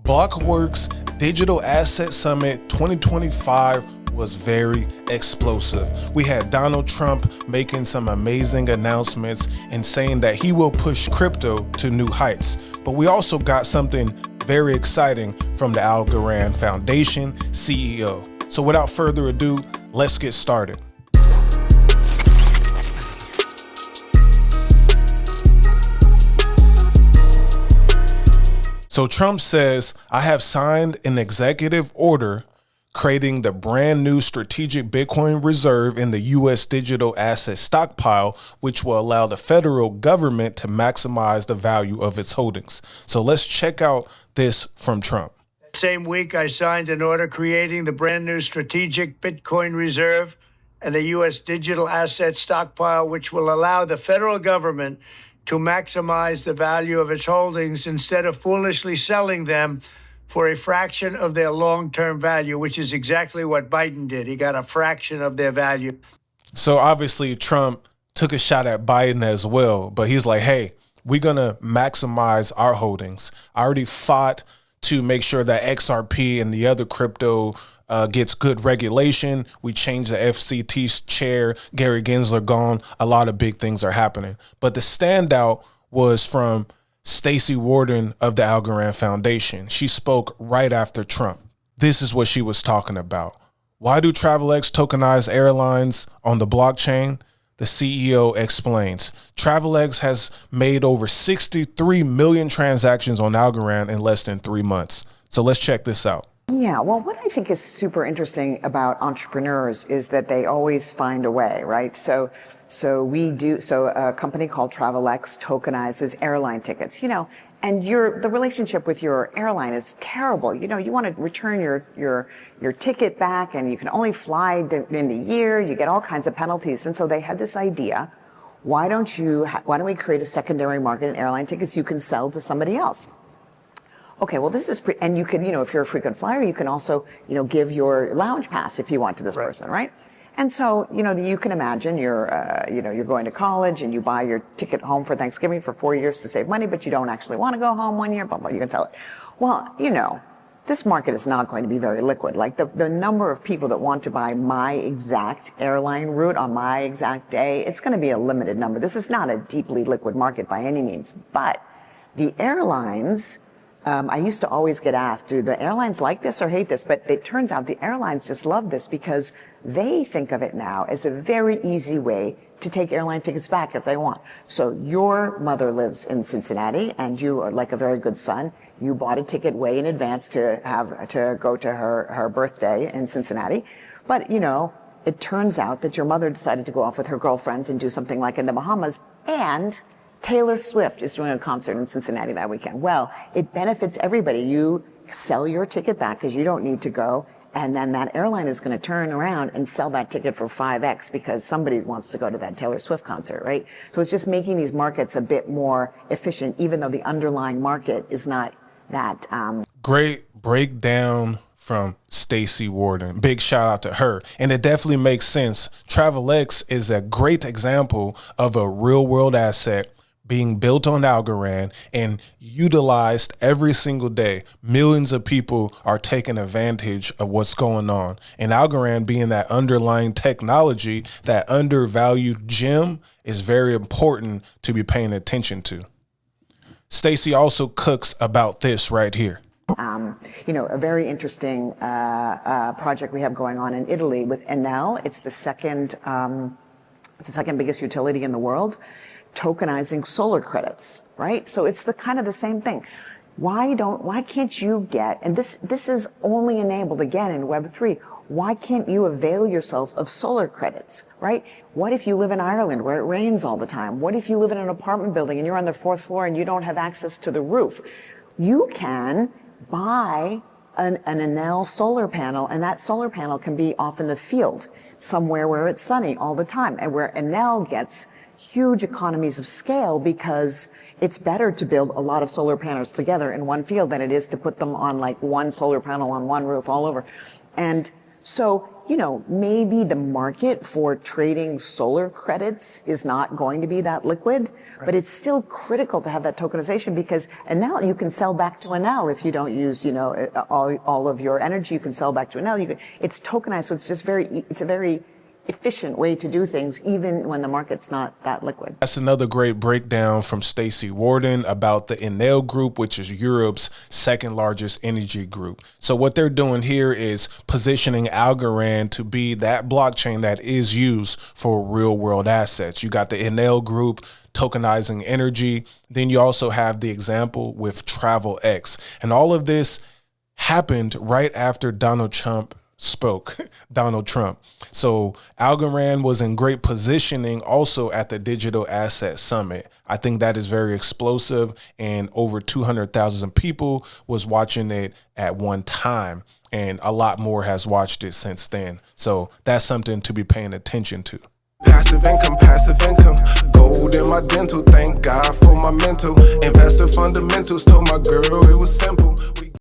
Blockworks Digital Asset Summit 2025 was very explosive. We had Donald Trump making some amazing announcements and saying that he will push crypto to new heights. But we also got something very exciting from the Algorand Foundation CEO. So without further ado, let's get started. So Trump says, I have signed an executive order creating the brand new strategic Bitcoin reserve in the U.S. digital asset stockpile, which will allow the federal government to maximize the value of its holdings. So let's check out this from Trump. Same week, I signed an order creating the brand new strategic Bitcoin reserve and the U.S. digital asset stockpile, which will allow the federal government to maximize the value of its holdings instead of foolishly selling them for a fraction of their long-term value, which is exactly what Biden did. He got a fraction of their value. So obviously Trump took a shot at Biden as well, but he's like, hey, we're going to maximize our holdings. I already fought to make sure that XRP and the other crypto gets good regulation. We changed the FCT's chair, Gary Gensler gone. A lot of big things are happening. But the standout was from Staci Warden of the Algorand Foundation. She spoke right after Trump. This is what she was talking about. Why do TravelX tokenize airlines on the blockchain? The CEO explains. TravelX has made over 63 million transactions on Algorand in less than 3 months. So let's check this out. Yeah, well, what I think is super interesting about entrepreneurs is that they always find a way, right? So a company called TravelX tokenizes airline tickets, and the relationship with your airline is terrible. You want to return your ticket back, and you can only fly in the year. You get all kinds of penalties, and so they had this idea: why don't we create a secondary market in airline tickets you can sell to somebody else? Okay, well, this is and you can, if you're a frequent flyer, you can also, give your lounge pass if you want to this person, right? And so, you can imagine you're going to college and you buy your ticket home for Thanksgiving for 4 years to save money, but you don't actually want to go home 1 year, blah, blah, you can sell it. Well, this market is not going to be very liquid. Like the number of people that want to buy my exact airline route on my exact day, it's going to be a limited number. This is not a deeply liquid market by any means, but the airlines, I used to always get asked, do the airlines like this or hate this? But it turns out the airlines just love this because they think of it now as a very easy way to take airline tickets back if they want. So your mother lives in Cincinnati and you are like a very good son. You bought a ticket way in advance to go to her birthday in Cincinnati. But, it turns out that your mother decided to go off with her girlfriends and do something like in the Bahamas, and Taylor Swift is doing a concert in Cincinnati that weekend. Well, it benefits everybody. You sell your ticket back because you don't need to go, and then that airline is going to turn around and sell that ticket for 5x because somebody wants to go to that Taylor Swift concert, right? So it's just making these markets a bit more efficient, even though the underlying market is not that. Great breakdown from Staci Warden. Big shout out to her. And it definitely makes sense. TravelX is a great example of a real world asset being built on Algorand and utilized every single day. Millions of people are taking advantage of what's going on. And Algorand, being that underlying technology, that undervalued gem, is very important to be paying attention to. Staci also cooks about this right here. A very interesting project we have going on in Italy with Enel. It's the second biggest utility in the world, tokenizing solar credits, right? So it's the same thing. Why can't you get, and this is only enabled again in Web3, why can't you avail yourself of solar credits, right? What if you live in Ireland where it rains all the time? What if you live in an apartment building and you're on the 4th floor and you don't have access to the roof? You can buy an Enel solar panel, and that solar panel can be off in the field somewhere where it's sunny all the time, and where Enel gets huge economies of scale because it's better to build a lot of solar panels together in one field than it is to put them on like one solar panel on one roof all over. And so maybe the market for trading solar credits is not going to be that liquid, but it's still critical to have that tokenization because Enel, you can sell back to Enel if you don't use, all of your energy, you can sell back to Enel. It's tokenized, so it's a very efficient way to do things, even when the market's not that liquid. That's another great breakdown from Staci Warden about the Enel Group, which is Europe's second largest energy group. So what they're doing here is positioning Algorand to be that blockchain that is used for real world assets. You got the Enel Group tokenizing energy. Then you also have the example with TravelX. And all of this happened right after Donald Trump spoke. So Algorand was in great positioning also at the Digital Asset Summit. I think that is very explosive, and over 200,000 people was watching it at one time, and a lot more has watched it since then. So that's something to be paying attention to. Passive income, gold in my dental, thank God for my mental. Investor fundamentals, told my girl it was simple.